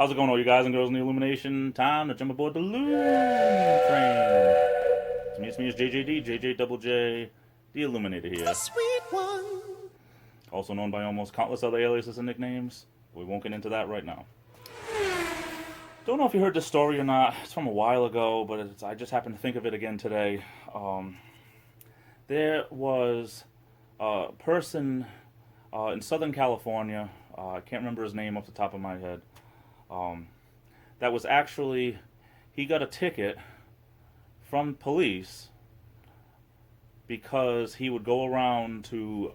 How's it going, all you guys and girls in the Illumination? Time to jump aboard the Loom train. It's me, it's JJD, JJ Double J, the Illuminator here. The sweet one. Also known by almost countless other aliases and nicknames. We won't get into that right now. Don't know if you heard this story or not. It's from a while ago, but I just happened to think of it again today. There was a person in Southern California, I can't remember his name off the top of my head, that was actually, he got a ticket from police because he would go around to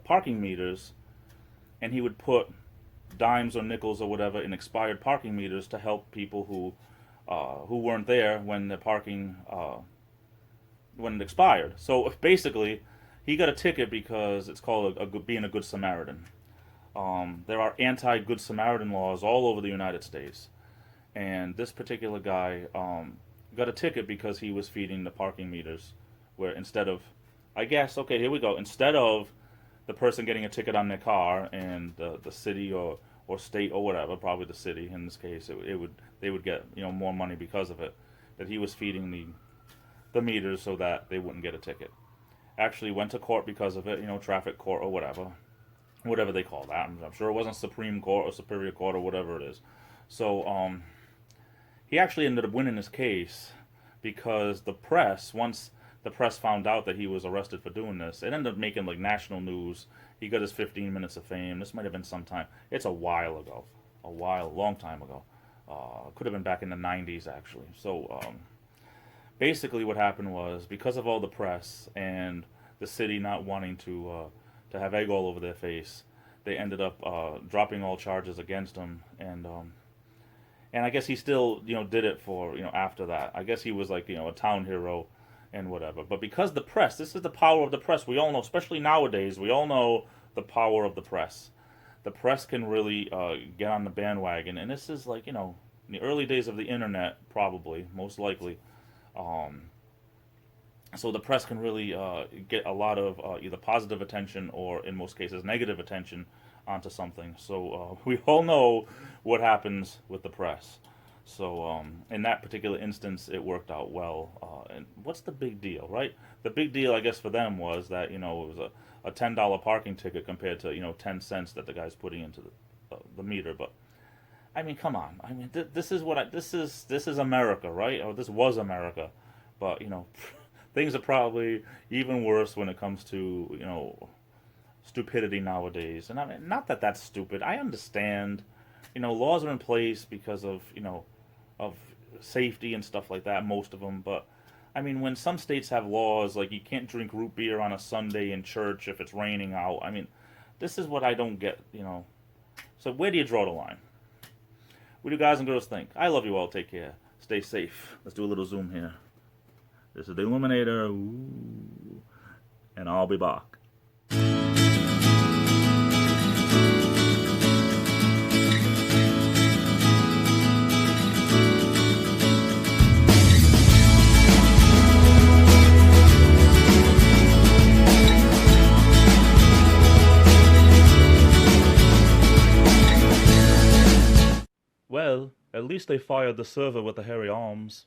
parking meters and he would put dimes or nickels or whatever in expired parking meters to help people who weren't there when the parking when it expired. So basically, he got a ticket because it's called being a good Samaritan. There are anti-Good Samaritan laws all over the United States, and this particular guy got a ticket because he was feeding the parking meters, where instead of, I guess, okay, here we go. Instead of the person getting a ticket on their car and the city or state or whatever, probably the city in this case, they would get more money because of it. That he was feeding the meters so that they wouldn't get a ticket. Actually went to court because of it, traffic court or whatever they call that. I'm sure it wasn't Supreme Court or Superior Court or whatever it is. So he actually ended up winning his case because the press, once the press found out that he was arrested for doing this, it ended up making like national news. He got his 15 minutes of fame. This might have been sometime. It's a while ago. Long time ago. Could have been back in the 90s actually. So basically what happened was, because of all the press and the city not wanting to have egg all over their face, they ended up dropping all charges against him, and I guess he still did it for after that. I guess he was like a town hero and whatever. But because the press, this is the power of the press. We all know, especially nowadays, we all know the power of the press. The press can really get on the bandwagon, and this is like in the early days of the internet, probably most likely. So the press can really get a lot of either positive attention or, in most cases, negative attention onto something. So we all know what happens with the press. So in that particular instance, it worked out well. And what's the big deal, right? The big deal, I guess, for them was that it was a $10 parking ticket compared to 10 cents that the guy's putting into the meter. But I mean, come on. I mean, this is America, right? Or this was America. But things are probably even worse when it comes to stupidity nowadays. And I mean, not that that's stupid. I understand. Laws are in place because of of safety and stuff like that. Most of them, but I mean, when some states have laws like you can't drink root beer on a Sunday in church if it's raining out. I mean, this is what I don't get. So where do you draw the line? What do you guys and girls think? I love you all. Take care. Stay safe. Let's do a little zoom here. This is the Illuminator. Ooh. And I'll be back. Well, at least they fired the server with the hairy arms.